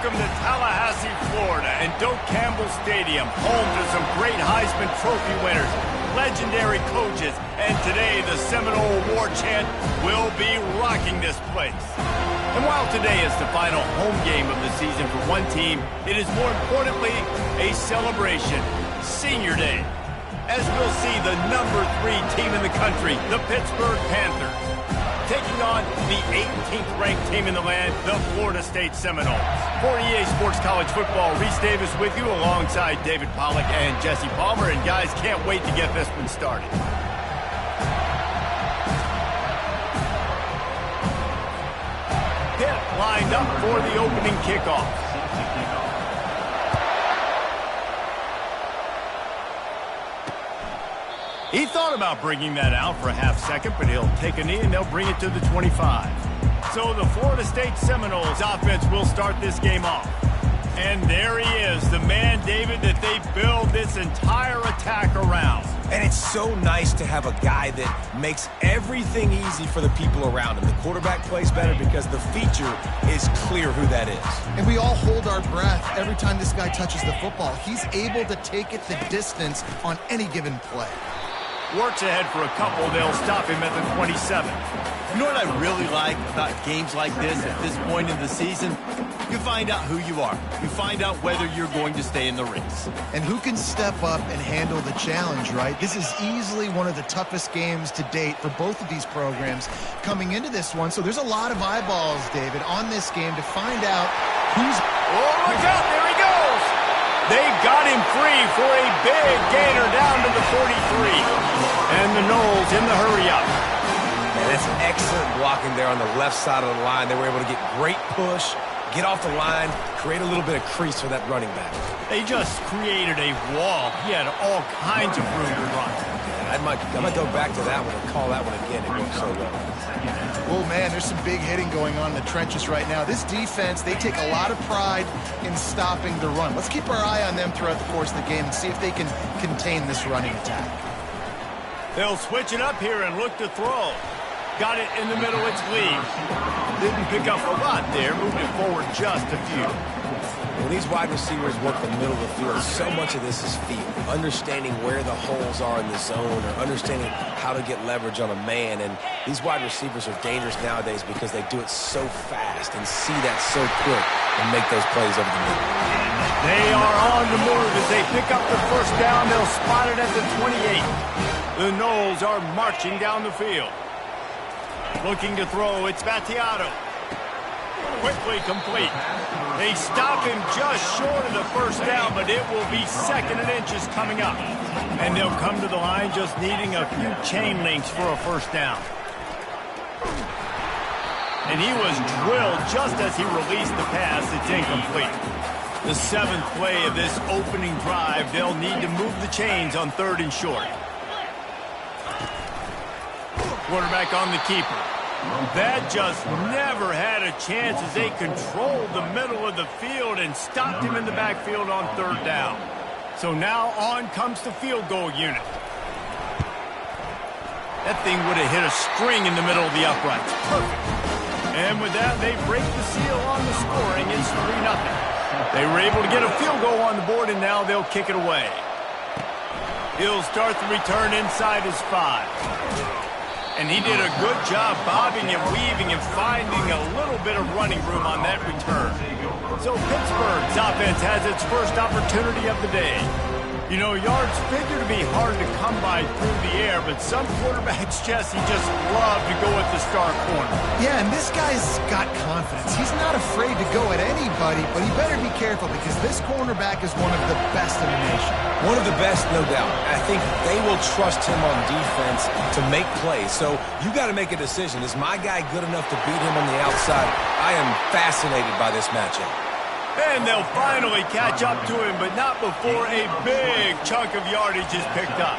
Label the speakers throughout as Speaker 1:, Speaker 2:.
Speaker 1: Welcome to Tallahassee, Florida, and Doak Campbell Stadium, home to some great Heisman Trophy winners, legendary coaches, and today the Seminole War Chant will be rocking this place. And while today is the final home game of the season for one team, it is more importantly a celebration, Senior Day, as we'll see the number 3 team in the country, the Pittsburgh Panthers, taking on the 18th ranked team in the land, the Florida State Seminoles. For EA Sports College Football, Reese Davis with you alongside David Pollack and Jesse Palmer. And guys, can't wait to get this one started. Pitt lined up for the opening kickoff. He thought about bringing that out for a half second, but he'll take a knee and they'll bring it to the 25. So the Florida State Seminoles offense will start this game off. And there he is, the man, David, that they build this entire attack around.
Speaker 2: And it's so nice to have a guy that makes everything easy for the people around him. The quarterback plays better because the feature is clear who that is.
Speaker 3: And we all hold our breath every time this guy touches the football. He's able to take it the distance on any given play.
Speaker 1: Works ahead for a couple. They'll stop him at the 27.
Speaker 4: You know what I really like about games like this at this point in the season? You find out who you are. You find out whether you're going to stay in the race.
Speaker 3: And who can step up and handle the challenge, right? This is easily one of the toughest games to date for both of these programs coming into this one. So there's a lot of eyeballs, David, on this game to find out who's...
Speaker 1: Oh, look out! There he goes! They've got him free for a big gainer down to the 43. And the Noles in the hurry-up.
Speaker 2: And that's excellent blocking there on the left side of the line. They were able to get great push, get off the line, create a little bit of crease for that running back.
Speaker 1: They just created a wall. He had all kinds of room to run.
Speaker 2: I might go back to that one and call that one again. It worked so well.
Speaker 3: Oh, man, there's some big hitting going on in the trenches right now. This defense, they take a lot of pride in stopping the run. Let's keep our eye on them throughout the course of the game and see if they can contain this running attack.
Speaker 1: They'll switch it up here and look to throw. Got it in the middle, it's Lee. Didn't pick up a lot there, moved it forward just a few.
Speaker 2: When these wide receivers work the middle of the field, so much of this is feel. Understanding where the holes are in the zone or understanding how to get leverage on a man. And these wide receivers are dangerous nowadays because they do it so fast and see that so quick and make those plays over the middle.
Speaker 1: They are on the move as they pick up the first down. They'll spot it at the 28. The Noles are marching down the field. Looking to throw, it's Battiato. Quickly complete. They stop him just short of the first down, but it will be 2nd and inches coming up. And they'll come to the line just needing a few chain links for a first down. And he was drilled just as he released the pass. It's incomplete. The 7th play of this opening drive, they'll need to move the chains on 3rd and short. Quarterback on the keeper. That just never had a chance as they controlled the middle of the field and stopped him in the backfield on 3rd down. So now on comes the field goal unit. That thing would have hit a string in the middle of the uprights. Perfect. And with that, they break the seal on the scoring. It's 3-0. They were able to get a field goal on the board, and now they'll kick it away. He'll start the return inside his 5. And he did a good job bobbing and weaving and finding a little bit of running room on that return. So Pittsburgh's offense has its first opportunity of the day. You know, yards figure to be hard to come by through the air, but some quarterbacks, Jesse, just love to go at the star corner.
Speaker 3: Yeah, and this guy's got confidence. He's not afraid to go at anybody, but he better be careful because this cornerback is one of the best in the nation.
Speaker 2: One of the best, no doubt. I think they will trust him on defense to make plays. So you got to make a decision. Is my guy good enough to beat him on the outside? I am fascinated by this matchup.
Speaker 1: And they'll finally catch up to him, but not before a big chunk of yardage is picked up.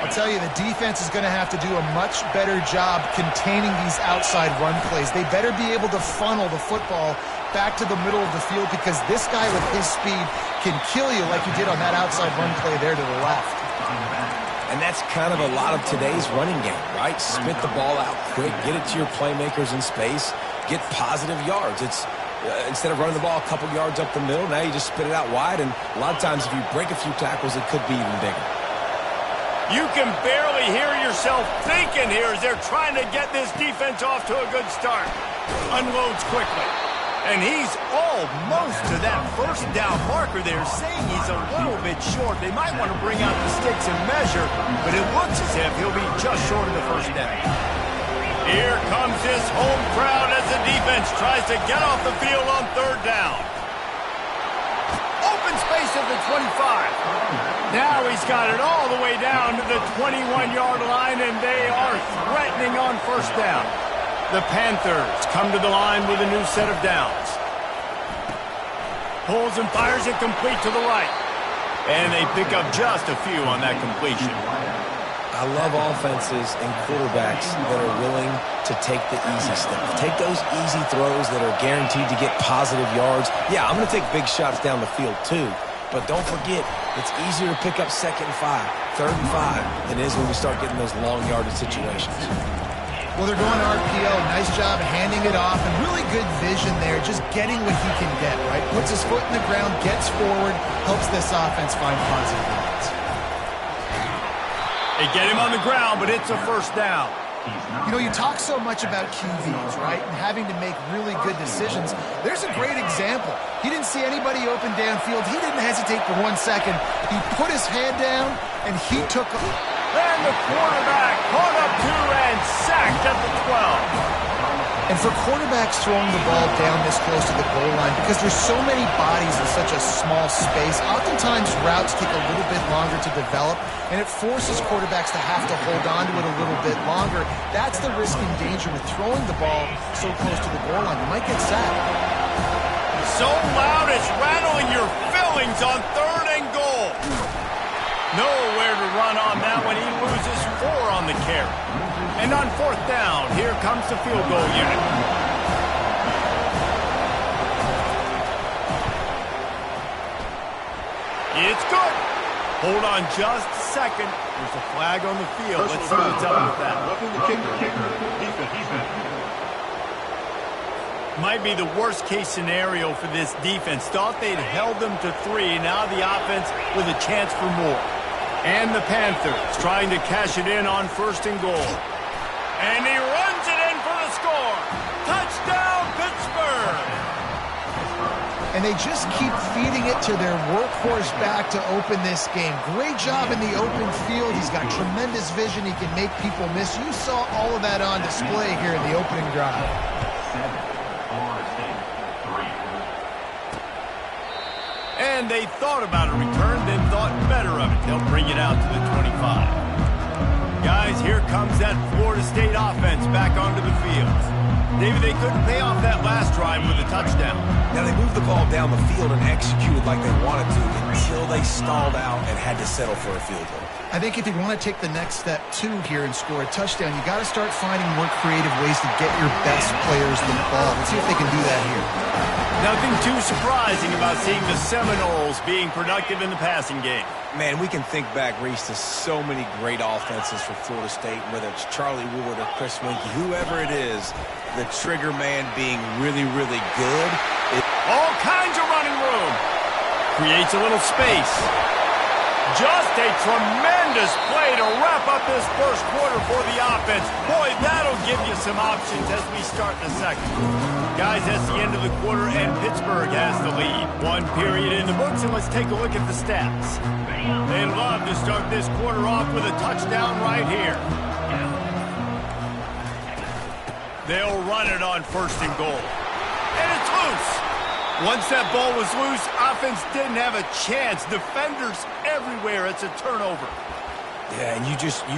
Speaker 3: I'll tell you, the defense is going to have to do a much better job containing these outside run plays. They better be able to funnel the football back to the middle of the field because this guy with his speed can kill you like he did on that outside run play there to the left.
Speaker 2: And that's kind of a lot of today's running game, right? Spit the ball out quick, get it to your playmakers in space, get positive yards. It's Instead of running the ball a couple yards up the middle, now you just spit it out wide, and a lot of times if you break a few tackles, it could be even bigger.
Speaker 1: You can barely hear yourself thinking here as they're trying to get this defense off to a good start. Unloads quickly. And he's almost to that first down marker there, saying he's a little bit short. They might want to bring out the sticks and measure, but it looks as if he'll be just short of the first down. Here comes this home crowd as the defense tries to get off the field on third down. Open space at the 25. Now he's got it all the way down to the 21-yard line, and they are threatening on first down. The Panthers come to the line with a new set of downs. Pulls and fires it complete to the right. And they pick up just a few on that completion.
Speaker 2: I love offenses and quarterbacks that are willing to take the easy stuff. Take those easy throws that are guaranteed to get positive yards. Yeah, I'm going to take big shots down the field too. But don't forget, it's easier to pick up 2nd and 5, 3rd and 5 than it is when we start getting those long yardage situations.
Speaker 3: Well, they're going to RPO. Nice job handing it off, and really good vision there, just getting what he can get, right? Puts his foot in the ground, gets forward, helps this offense find positive yards.
Speaker 1: They get him on the ground, but it's a first down.
Speaker 3: You know, you talk so much about QBs, right, and having to make really good decisions. There's a great example. He didn't see anybody open downfield. He didn't hesitate for 1 second. He put his hand down, and he took a...
Speaker 1: And the quarterback caught up to and sacked at the 12.
Speaker 3: And for quarterbacks throwing the ball down this close to the goal line, because there's so many bodies in such a small space, oftentimes routes take a little bit longer to develop, and it forces quarterbacks to have to hold on to it a little bit longer. That's the risk and danger with throwing the ball so close to the goal line. You might get sacked.
Speaker 1: So loud it's rattling your fillings on 3rd and goal. Nowhere to run on that one. He loses 4 on the carry. And on 4th down, here comes the field goal unit. It's good. Hold on just a second. There's a flag on the field. Let's see what's up with that. Might be the worst case scenario for this defense. Thought they'd held them to 3. Now the offense with a chance for more. And the Panthers trying to cash it in on 1st and goal. And he runs it in for the score. Touchdown, Pittsburgh!
Speaker 3: And they just keep feeding it to their workhorse back to open this game. Great job in the open field. He's got tremendous vision. He can make people miss. You saw all of that on display here in the opening drive.
Speaker 1: And they thought about a return, then thought better of it. They'll bring it out to the 25. Guys, here comes that Florida State offense back onto the field. David, they couldn't pay off that last drive with a touchdown.
Speaker 2: Now, they moved the ball down the field and executed like they wanted to until they stalled out and had to settle for a field goal.
Speaker 3: I think if you want to take the next step, too, here and score a touchdown, you got to start finding more creative ways to get your best players the ball. Let's see if they can do that here.
Speaker 1: Nothing too surprising about seeing the Seminoles being productive in the passing game.
Speaker 2: Man, we can think back, Reese, to so many great offenses for Florida State, whether it's Charlie Wood or Chris Winkie, whoever it is, the trigger man being really, really good.
Speaker 1: All kinds of running room. Creates a little space. Just a tremendous play to wrap up this first quarter for the offense. Boy, that'll give you some options as we start the second. Guys, that's the end of the quarter, and Pittsburgh has the lead. 1 period in the books, and let's take a look at the stats. They'd love to start this quarter off with a touchdown right here. They'll run it on 1st and goal. And it's loose. Once that ball was loose, offense didn't have a chance. Defenders everywhere. It's a turnover.
Speaker 2: Yeah, and you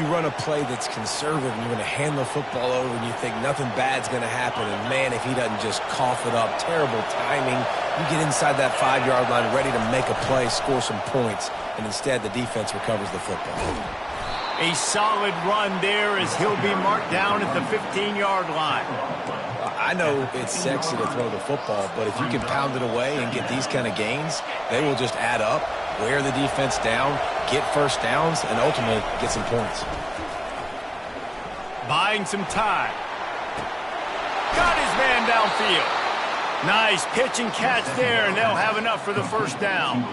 Speaker 2: run a play that's conservative, and you're going to hand the football over, and you think nothing bad's going to happen. And, man, if he doesn't just cough it up, terrible timing. You get inside that 5-yard line ready to make a play, score some points, and instead the defense recovers the football.
Speaker 1: A solid run there as he'll be marked down at the 15-yard line.
Speaker 2: I know it's sexy to throw the football, but if you can pound it away and get these kind of gains, they will just add up, wear the defense down, get first downs, and ultimately get some points.
Speaker 1: Buying some time. Got his man downfield. Nice pitch and catch there, and they'll have enough for the first down.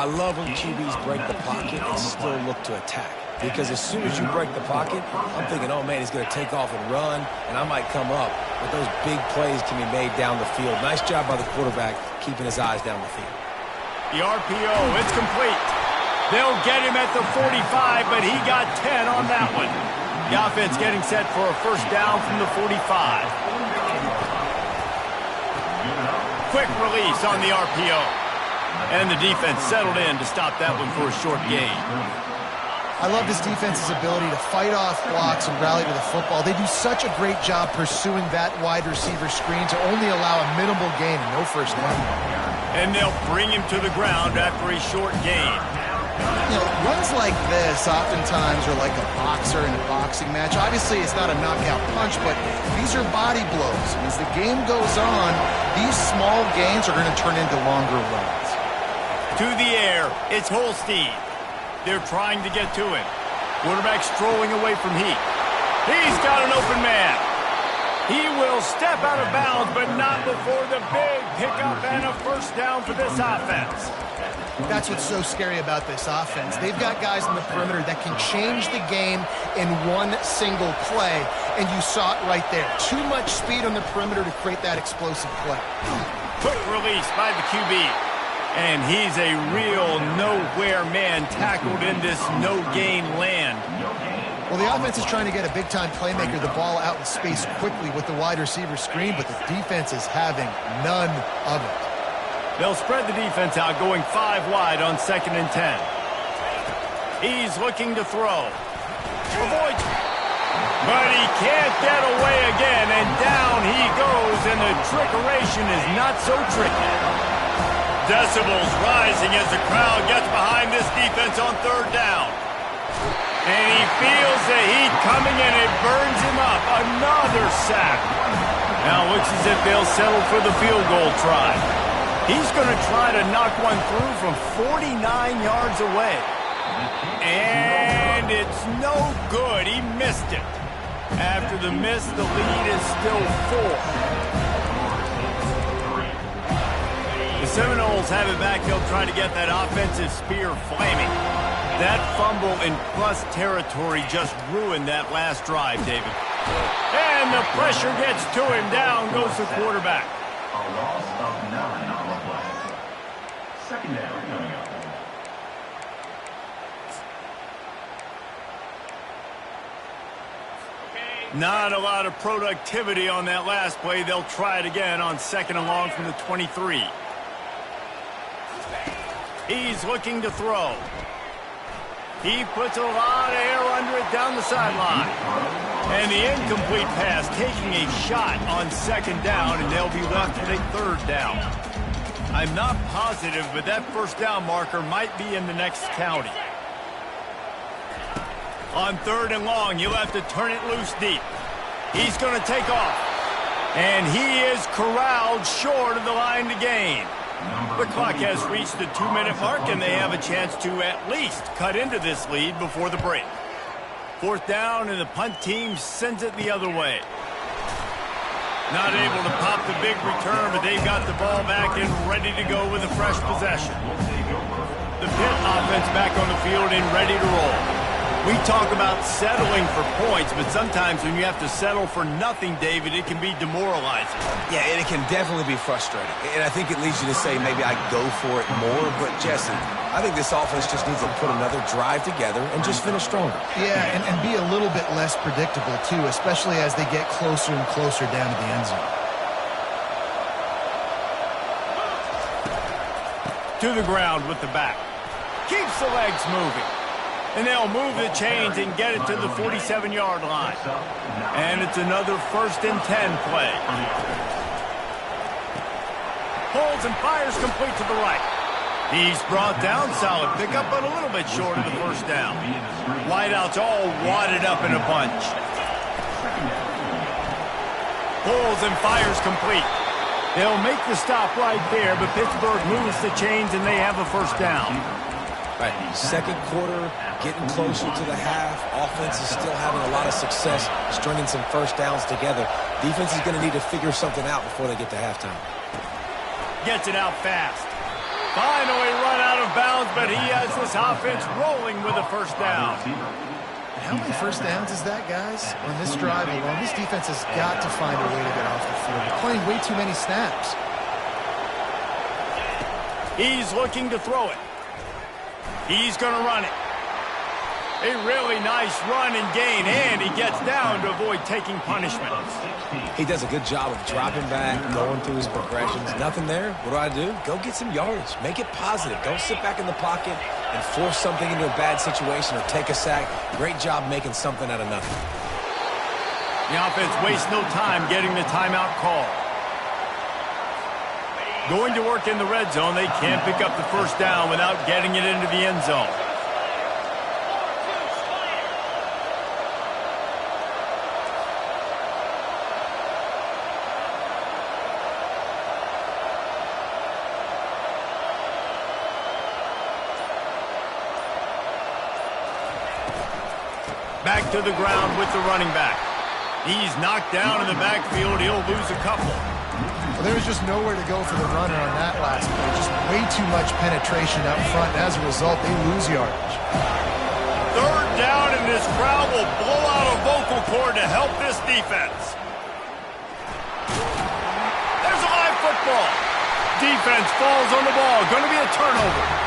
Speaker 2: I love when QBs break the pocket and still look to attack. Because as soon as you break the pocket, I'm thinking, oh, man, he's going to take off and run, and I might come up. But those big plays can be made down the field. Nice job by the quarterback keeping his eyes down the field.
Speaker 1: The RPO, it's complete. They'll get him at the 45, but he got 10 on that one. The offense getting set for a first down from the 45. Quick release on the RPO. And the defense settled in to stop that one for a short gain.
Speaker 3: I love this defense's ability to fight off blocks and rally to the football. They do such a great job pursuing that wide receiver screen to only allow a minimal gain and no first down.
Speaker 1: And they'll bring him to the ground after a short gain.
Speaker 3: You know, runs like this oftentimes are like a boxer in a boxing match. Obviously, it's not a knockout punch, but these are body blows. And as the game goes on, these small gains are going to turn into longer runs.
Speaker 1: To the air, it's Holstein. They're trying to get to him. Quarterback strolling away from Heat. He's got an open man. He will step out of bounds, but not before the big pickup and a first down for this offense.
Speaker 3: That's what's so scary about this offense. They've got guys in the perimeter that can change the game in one single play, and you saw it right there. Too much speed on the perimeter to create that explosive play.
Speaker 1: Quick release by the QB. And he's a real nowhere man tackled in this no-gain land.
Speaker 3: Well, the offense is trying to get a big-time playmaker the ball out in space quickly with the wide receiver screen, but the defense is having none of it.
Speaker 1: They'll spread the defense out, going 5 wide on 2nd and 10. He's looking to throw. Avoids. But he can't get away again, and down he goes, and the trickeration is not so tricky. Decibels rising as the crowd gets behind this defense on 3rd down. And he feels the heat coming, and it burns him up. Another sack. Now looks as if they'll settle for the field goal try. He's going to try to knock one through from 49 yards away. And it's no good. He missed it. After the miss, the lead is still 4. The Seminoles have it back. They'll try to get that offensive spear flaming. That fumble in plus territory just ruined that last drive, David. And the pressure gets to him. Down goes the quarterback.
Speaker 5: A loss of 9 on the play. 2nd down coming up.
Speaker 1: Not a lot of productivity on that last play. They'll try it again on 2nd and long from the 23. He's looking to throw. He puts a lot of air under it down the sideline. And the incomplete pass taking a shot on 2nd down, and they'll be left with a 3rd down. I'm not positive, but that first down marker might be in the next county. On 3rd and long, you'll have to turn it loose deep. He's going to take off. And he is corralled short of the line to gain. The clock has reached the 2-minute mark, and they have a chance to at least cut into this lead before the break. 4th down, and the punt team sends it the other way. Not able to pop the big return, but they've got the ball back and ready to go with a fresh possession. The Pitt offense back on the field and ready to roll. We talk about settling for points, but sometimes when you have to settle for nothing, David, it can be demoralizing.
Speaker 2: Yeah, and it can definitely be frustrating. And I think it leads you to say maybe I go for it more. But, Jesse, I think this offense just needs to put another drive together and just finish stronger.
Speaker 3: Yeah, and be a little bit less predictable, too, especially as they get closer and closer down to the end zone.
Speaker 1: To the ground with the back. Keeps the legs moving. And they'll move the chains and get it to the 47-yard line. And it's another 1st and 10 play. Holds and fires complete to the right. He's brought down, solid pickup, but a little bit short of the first down. Wideouts all wadded up in a bunch. Holds and fires complete. They'll make the stop right there, but Pittsburgh moves the chains and they have a first down.
Speaker 2: Right, second quarter, getting closer to the half. Offense is still having a lot of success stringing some first downs together. Defense is going to need to figure something out before they get to halftime.
Speaker 1: Gets it out fast. Finally run out of bounds, but he has this offense rolling with a first down.
Speaker 3: How many first downs is that, guys? On this drive alone, this defense has got to find a way to get off the field. They're playing way too many snaps.
Speaker 1: He's looking to throw it. He's going to run it. A really nice run and gain, and he gets down to avoid taking punishment.
Speaker 2: He does a good job of dropping back, going through his progressions. Nothing there. What do? Go get some yardage. Make it positive. Don't sit back in the pocket and force something into a bad situation or take a sack. Great job making something out of nothing.
Speaker 1: The offense wastes no time getting the timeout call. Going to work in the red zone. They can't pick up the first down without getting it into the end zone. Back to the ground with the running back. He's knocked down in the backfield. He'll lose a couple.
Speaker 3: Well, there was just nowhere to go for the runner on that last play. Just way too much penetration up front. And as a result, they lose yardage.
Speaker 1: Third down, and this crowd will blow out a vocal cord to help this defense. There's a live football. Defense falls on the ball. Going to be a turnover.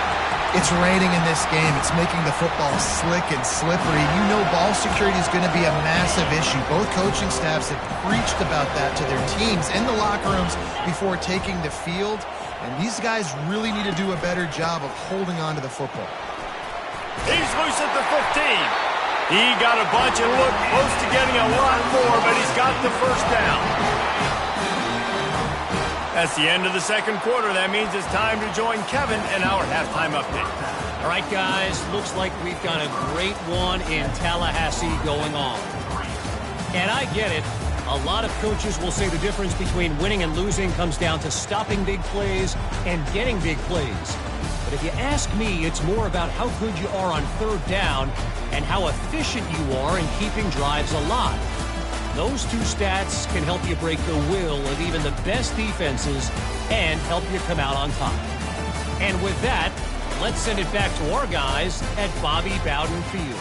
Speaker 3: It's raining in this game. It's making the football slick and slippery. You know ball security is going to be a massive issue. Both coaching staffs have preached about that to their teams in the locker rooms before taking the field. And these guys really need to do a better job of holding on to the football.
Speaker 1: He's loose at the 15. He got a bunch and looked close to getting a lot more, but he's got the first down. That's the end of the second quarter. That means it's time to join Kevin in our halftime update.
Speaker 6: All right, guys, looks like we've got a great one in Tallahassee going on. And I get it. A lot of coaches will say the difference between winning and losing comes down to stopping big plays and getting big plays. But if you ask me, it's more about how good you are on third down and how efficient you are in keeping drives alive. Those two stats can help you break the will of even the best defenses and help you come out on top. And with that, let's send it back to our guys at Bobby Bowden Field.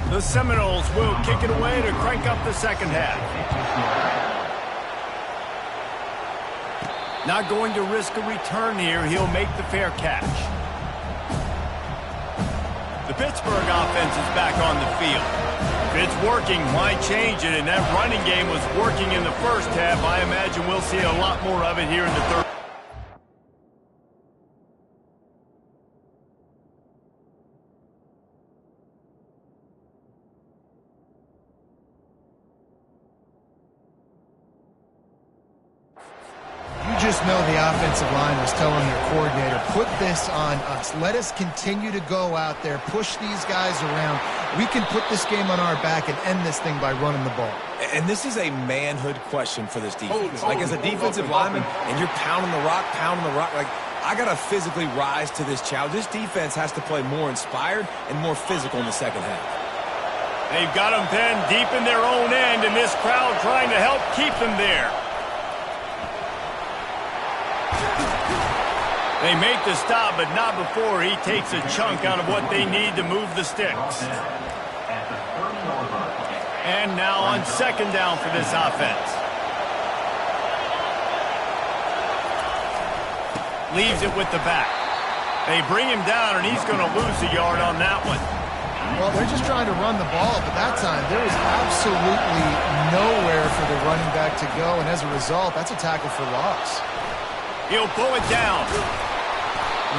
Speaker 1: The Seminoles will kick it away to crank up the second half. Not going to risk a return here. He'll make the fair catch. The Pittsburgh offense is back on the field. If it's working, why change it? And that running game was working in the first half. I imagine we'll see a lot more of it here in the third.
Speaker 3: Just know the offensive line was telling their coordinator, put this on us. Let us continue to go out there, push these guys around. We can put this game on our back and end this thing by running the ball.
Speaker 2: And this is a manhood question for this defense. Like, as a defensive lineman, and you're pounding the rock, like, I got to physically rise to this challenge. This defense has to play more inspired and more physical in the second half.
Speaker 1: They've got them pinned deep in their own end, and this crowd trying to help keep them there. They make the stop, but not before he takes a chunk out of what they need to move the sticks. And now on second down for this offense. Leaves it with the back. They bring him down, and he's going to lose a yard on that one.
Speaker 3: Well, they're just trying to run the ball, but that time there was absolutely nowhere for the running back to go, and as a result, that's a tackle for loss.
Speaker 1: He'll pull it down.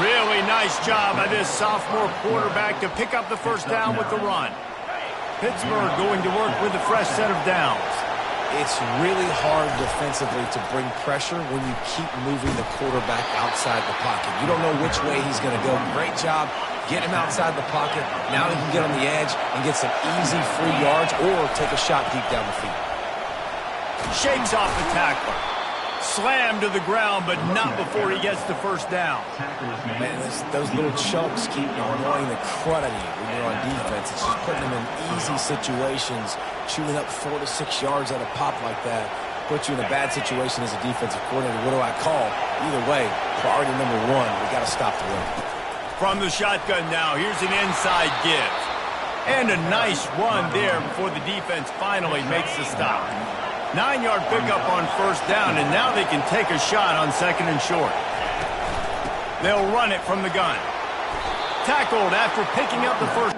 Speaker 1: Really nice job by this sophomore quarterback to pick up the first down with the run. Pittsburgh going to work with a fresh set of downs.
Speaker 2: It's really hard defensively to bring pressure when you keep moving the quarterback outside the pocket. You don't know which way he's going to go. Great job getting him outside the pocket. Now he can get on the edge and get some easy free yards or take a shot deep down the field.
Speaker 1: Shakes off the tackler. Slammed to the ground, but not before he gets the first down.
Speaker 2: Man, those little chunks keep annoying the crud out of you when you're on defense. It's just putting them in easy situations, chewing up 4 to 6 yards at a pop like that. Puts you in a bad situation as a defensive coordinator. What do I call? Either way, priority number one, we got to stop the run.
Speaker 1: From the shotgun now, here's an inside give. And a nice run there before the defense finally makes the stop. 9-yard pickup on first down, and now they can take a shot on second and short. They'll run it from the gun. Tackled after picking up the first.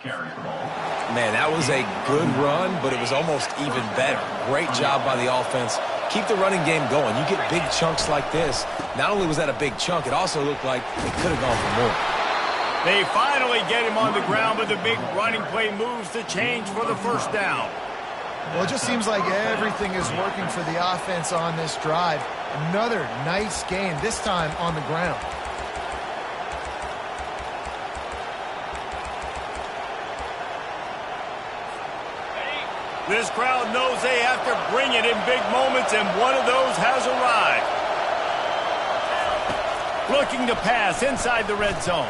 Speaker 5: Carries the ball.
Speaker 2: Man, that was a good run, but it was almost even better. Great job by the offense. Keep the running game going. You get big chunks like this. Not only was that a big chunk, it also looked like it could have gone for more.
Speaker 1: They finally get him on the ground, but the big running play moves the change for the first down.
Speaker 3: Well, it just seems like everything is working for the offense on this drive. Another nice game, this time on the ground.
Speaker 1: This crowd knows they have to bring it in big moments, and one of those has arrived. Looking to pass inside the red zone.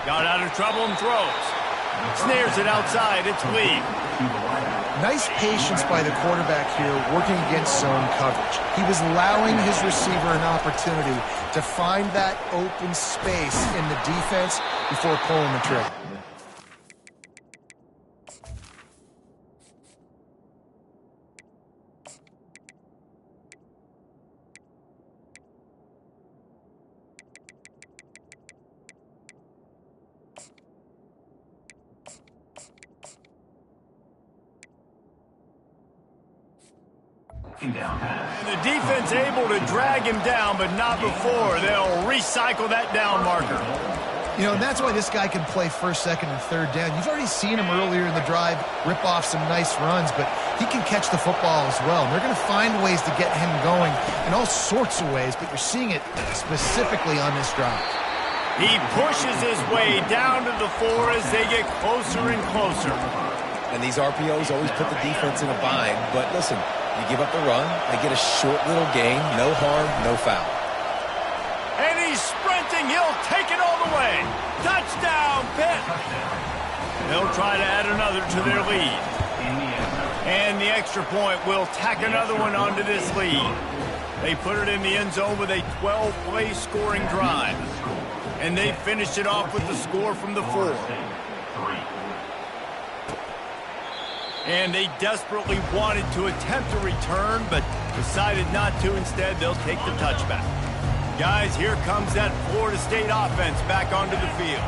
Speaker 1: Got out of trouble and throws. Snares it outside. It's Lee.
Speaker 3: Nice patience by the quarterback here working against zone coverage. He was allowing his receiver an opportunity to find that open space in the defense before pulling the trigger.
Speaker 1: The defense able to drag him down, but not before. They'll recycle that down marker.
Speaker 3: You know, and that's why this guy can play first, second, and third down. You've already seen him earlier in the drive rip off some nice runs, but he can catch the football as well. And they're going to find ways to get him going in all sorts of ways, but you're seeing it specifically on this drive.
Speaker 1: He pushes his way down to the 4 as they get closer and closer.
Speaker 2: And these RPOs always put the defense in a bind, but listen, you give up the run, they get a short little gain, no harm, no foul.
Speaker 1: And he's sprinting. He'll take it all the way. Touchdown, Pitt. They'll try to add another to their lead. And the extra point will tack another one onto this lead. They put it in the end zone with a 12-play scoring drive. And they finished it off with the score from the 4. And they desperately wanted to attempt a return, but decided not to. Instead, they'll take the touchback. Guys, here comes that Florida State offense back onto the field.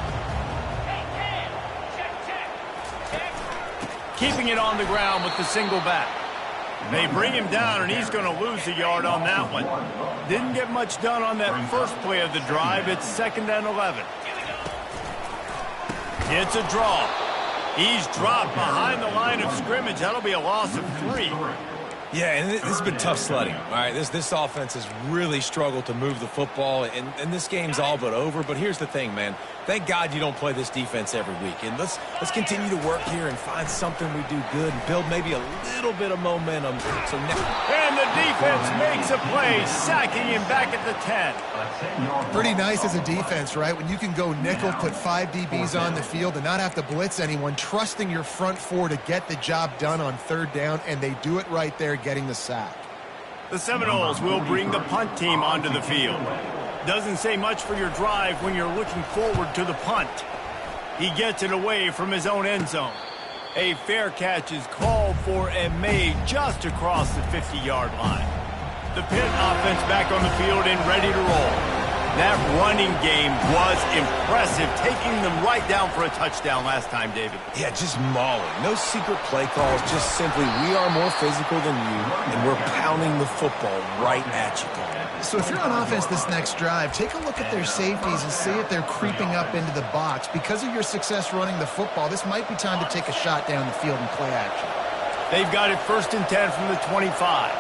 Speaker 1: Keeping it on the ground with the single back. They bring him down, and he's going to lose a yard on that one. Didn't get much done on that first play of the drive. It's 2nd and 11. It's a draw. He's dropped behind the line of scrimmage. That'll be a loss of 3.
Speaker 2: Yeah, and this has been tough sledding. All right, this offense has really struggled to move the football, and this game's all but over. But here's the thing, man. Thank God you don't play this defense every week. And let's continue to work here and find something we do good and build maybe a little bit of momentum.
Speaker 1: And the defense makes a play, sacking him back at the 10.
Speaker 3: Pretty nice as a defense, right? When you can go nickel, put 5 DBs on the field and not have to blitz anyone, trusting your front 4 to get the job done on 3rd down, and they do it right there, getting the sack.
Speaker 1: The Seminoles will bring the punt team onto the field. Doesn't say much for your drive when you're looking forward to the punt. He gets it away from his own end zone. A fair catch is called for and made just across the 50-yard line. The Pitt offense back on the field and ready to roll. That running game was impressive, taking them right down for a touchdown last time, David.
Speaker 2: Yeah, just mauling. No secret play calls, just simply we are more physical than you, and we're pounding the football right at you.
Speaker 3: So if you're on offense this next drive, take a look at their safeties and see if they're creeping up into the box. Because of your success running the football, this might be time to take a shot down the field and play action.
Speaker 1: They've got it 1st and 10 from the 25.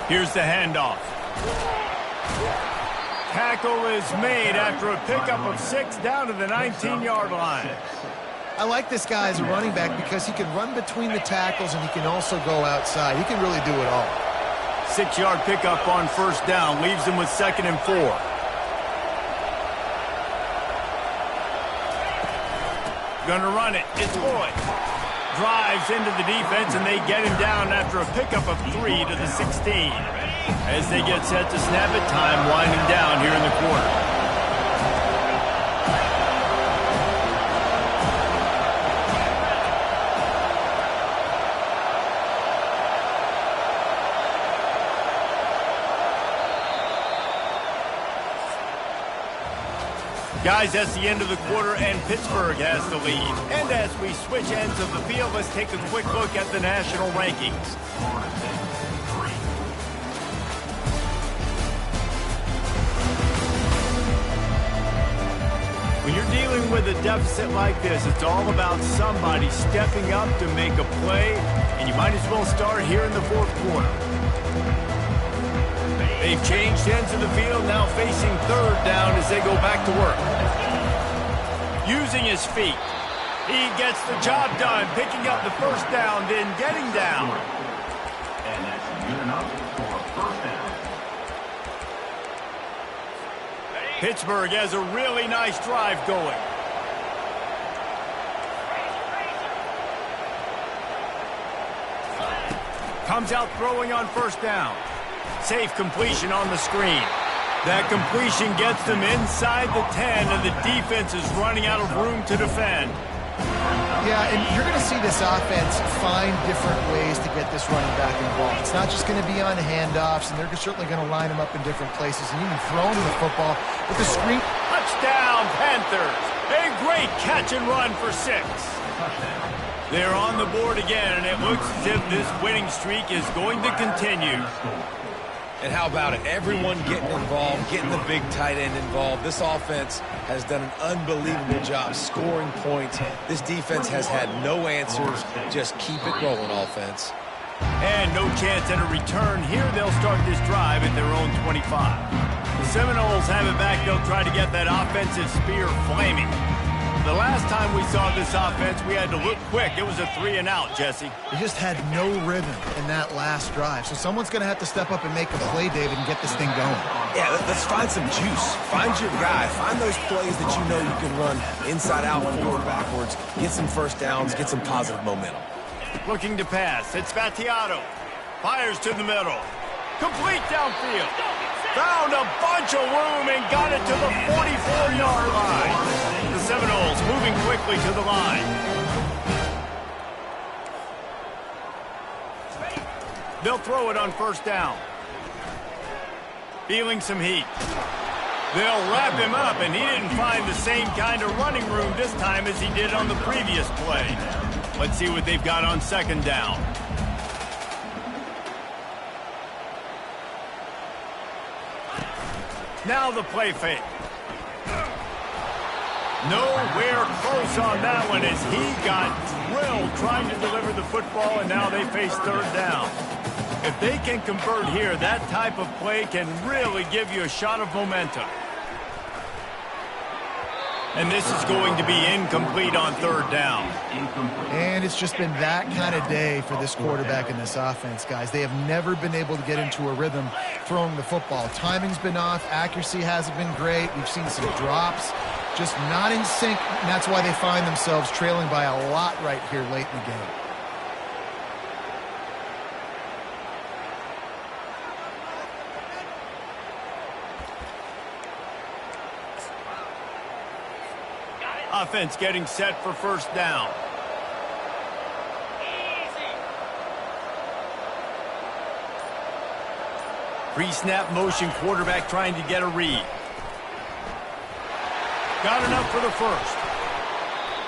Speaker 1: Here's the handoff. Tackle is made after a pickup of 6 down to the 19-yard line.
Speaker 3: I like this guy as a running back because he can run between the tackles and he can also go outside. He can really do it all.
Speaker 1: 6-yard pickup on 1st down leaves him with 2nd and 4. Gonna run it. It's Boyd. Drives into the defense, and they get him down after a pickup of 3 to the 16. As they get set to snap it, time winding down here in the quarter. Guys, that's the end of the quarter, and Pittsburgh has the lead. And as we switch ends of the field, let's take a quick look at the national rankings. When you're dealing with a deficit like this, it's all about somebody stepping up to make a play, and you might as well start here in the 4th quarter. They've changed ends of the field, now facing 3rd down as they go back to work. Using his feet, he gets the job done, picking up the 1st down, then getting down.
Speaker 5: And that's good enough for a 1st down.
Speaker 1: Pittsburgh has a really nice drive going. Comes out throwing on 1st down. Safe completion on the screen. That completion gets them inside the 10, and the defense is running out of room to defend.
Speaker 3: Yeah, and you're going to see this offense find different ways to get this running back involved. It's not just going to be on handoffs, and they're certainly going to line him up in different places and even throw him the football with the screen.
Speaker 1: Touchdown, Panthers! A great catch and run for 6. They're on the board again, and it looks as if this winning streak is going to continue.
Speaker 2: And how about it? Everyone getting involved, getting the big tight end involved. This offense has done an unbelievable job scoring points. This defense has had no answers. Just keep it rolling, offense.
Speaker 1: And no chance at a return. Here they'll start this drive at their own 25. The Seminoles have it back. They'll try to get that offensive spear flaming. The last time we saw this offense, we had to look quick. It was a 3-and-out, Jesse.
Speaker 3: They just had no rhythm in that last drive. So someone's going to have to step up and make a play, David, and get this thing going.
Speaker 2: Yeah, let's find some juice. Find your guy. Find those plays that you know you can run inside out, forward, backwards. Get some 1st downs. Get some positive momentum.
Speaker 1: Looking to pass. It's Vattiato. Fires to the middle. Complete downfield. Found a bunch of room and got it to the 44-yard line. The Seminoles moving quickly to the line. They'll throw it on 1st down. Feeling some heat. They'll wrap him up, and he didn't find the same kind of running room this time as he did on the previous play. Let's see what they've got on second down. Now the play fake. Nowhere close on that one as he got drilled trying to deliver the football, and now they face third down. If they can convert here, that type of play can really give you a shot of momentum. And this is going to be incomplete on third down.
Speaker 3: And it's just been that kind of day for this quarterback and this offense, guys. They have never been able to get into a rhythm throwing the football. Timing's been off. Accuracy hasn't been great. We've seen some drops. Just not in sync, and that's why they find themselves trailing by a lot right here late in the game.
Speaker 1: Offense getting set for first down. Pre-snap motion, quarterback trying to get a read. Got enough for the first.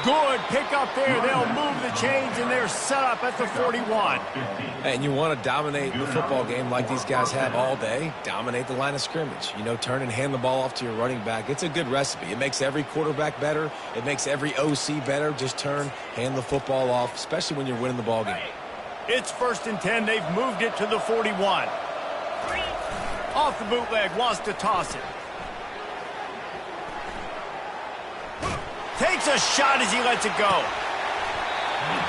Speaker 1: Good pick up there. They'll move the chains, and they're set up at the 41.
Speaker 2: And you want to dominate the football game like these guys have all day. Dominate the line of scrimmage. You know, turn and hand the ball off to your running back. It's a good recipe. It makes every quarterback better. It makes every OC better. Just turn, hand the football off, especially when you're winning the ball game.
Speaker 1: It's 1st and 10. They've moved it to the 41. Off the bootleg, wants to toss it. Takes a shot as he lets it go.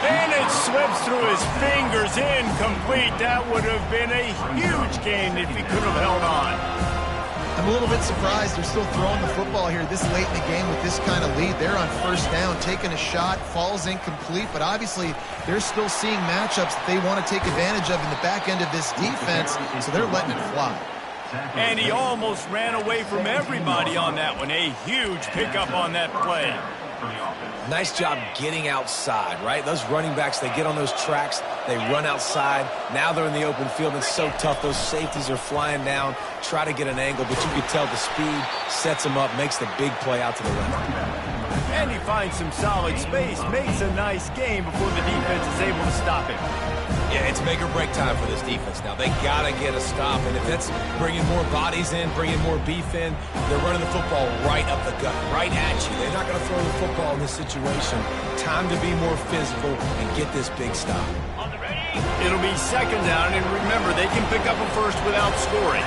Speaker 1: And it slips through his fingers, incomplete. That would have been a huge gain if he could have held on.
Speaker 3: I'm a little bit surprised they're still throwing the football here this late in the game with this kind of lead. They're on first down, taking a shot, falls incomplete, but obviously they're still seeing matchups that they want to take advantage of in the back end of this defense, so they're letting it fly.
Speaker 1: And he almost ran away from everybody on that one. A huge pickup on that play.
Speaker 2: Nice job getting outside, right? Those running backs, they get on those tracks, they run outside. Now they're in the open field. It's so tough. Those safeties are flying down, try to get an angle, but you can tell the speed sets them up, makes the big play out to the left.
Speaker 1: And he finds some solid space, makes a nice game before the defense is able to stop him.
Speaker 2: Yeah, it's make or break time for this defense now. They got to get a stop, and if that's bringing more bodies in, bringing more beef in, they're running the football right up the gut, right at you. They're not going to throw the football in this situation. Time to be more physical and get this big stop.
Speaker 1: It'll be second down, and remember, they can pick up a first without scoring.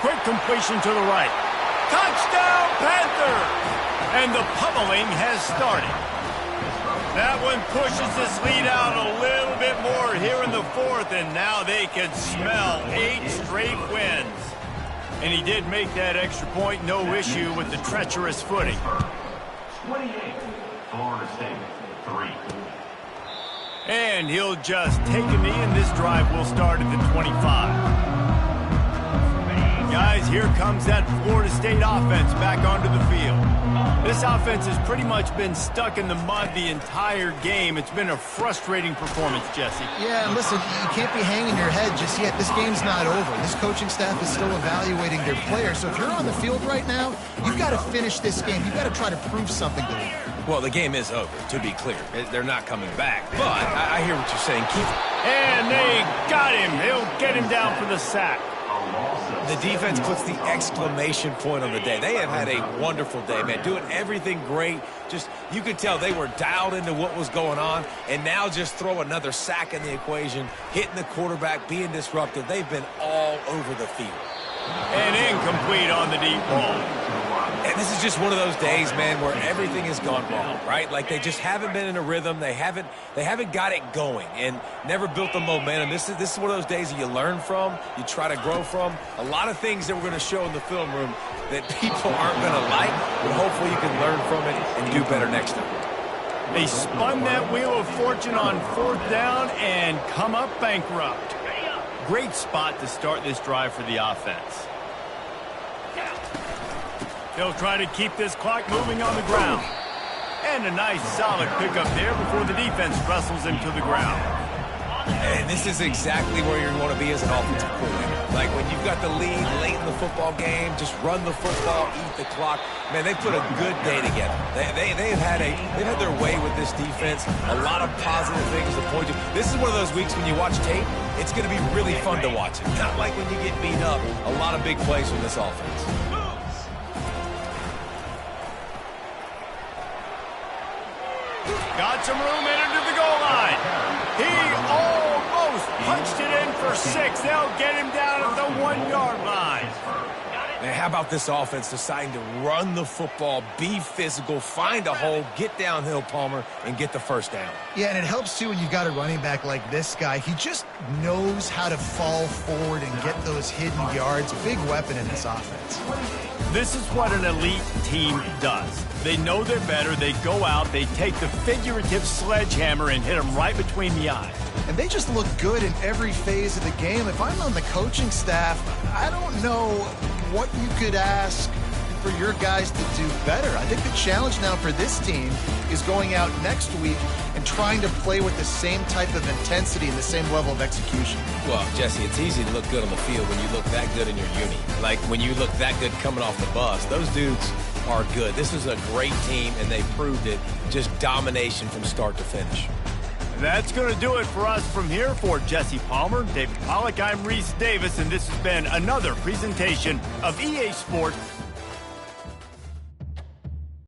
Speaker 1: Quick completion to the right. Touchdown, Panther! And the pummeling has started. That one pushes this lead out a little bit more here in the fourth, and now they can smell 8 straight wins. And he did make that extra point, no issue with the treacherous footing.
Speaker 5: 28, Florida State, 3.
Speaker 1: And he'll just take a knee, and this drive will start at the 25. Guys, here comes that Florida State offense back onto the field. This offense has pretty much been stuck in the mud the entire game. It's been a frustrating performance, Jesse.
Speaker 3: Yeah, and listen, you can't be hanging your head just yet. This game's not over. This coaching staff is still evaluating their players. So if you're on the field right now, you've got to finish this game. You've got to try to prove something to them.
Speaker 2: Well, the game is over, to be clear. They're not coming back. But I hear what you're saying.
Speaker 1: And they got him. They'll get him down for the sack.
Speaker 2: The defense puts the exclamation point on the day. They have had a wonderful day, man. Doing everything great. Just, you could tell they were dialed into what was going on. And now just throw another sack in the equation, hitting the quarterback, being disruptive. They've been all over the field.
Speaker 1: And incomplete on the deep ball.
Speaker 2: And this is just one of those days, man, where everything has gone wrong, right? Like they just haven't been in a rhythm. They haven't got it going and never built the momentum. This is one of those days that you learn from, you try to grow from. A lot of things that we're going to show in the film room that people aren't going to like, but hopefully you can learn from it and do better next time.
Speaker 1: They spun that wheel of fortune on fourth down and come up bankrupt. Great spot to start this drive for the offense. They'll try to keep this clock moving on the ground. And a nice solid pickup there before the defense wrestles him to the ground.
Speaker 2: And this is exactly where you want to be as an offensive coordinator. Like when you've got the lead late in the football game, just run the football, eat the clock. Man, they put a good day together. They've had their way with this defense. A lot of positive things to point to. This is one of those weeks when you watch tape, it's going to be really fun to watch it. Not like when you get beat up. A lot of big plays from this offense.
Speaker 1: Got some room in into the goal line. He almost punched it in for 6. They'll get him down at the 1-yard line.
Speaker 2: Man, how about this offense deciding to run the football, be physical, find a hole, get downhill, Palmer, and get the first down.
Speaker 3: Yeah, and it helps, too, when you've got a running back like this guy. He just knows how to fall forward and get those hidden yards. Big weapon in this offense.
Speaker 1: This is what an elite team does. They know they're better. They go out. They take the figurative sledgehammer and hit them right between the eyes.
Speaker 3: And they just look good in every phase of the game. If I'm on the coaching staff, I don't know what you could ask for your guys to do better. I think the challenge now for this team is going out next week and trying to play with the same type of intensity and the same level of execution.
Speaker 2: Well, Jesse, it's easy to look good on the field when you look that good in your uni. Like when you look that good coming off the bus. Those dudes are good. This is a great team, and they proved it. Just domination from start to finish.
Speaker 1: That's going to do it for us from here. For Jesse Palmer, David Pollack, I'm Reese Davis, and this has been another presentation of EA Sports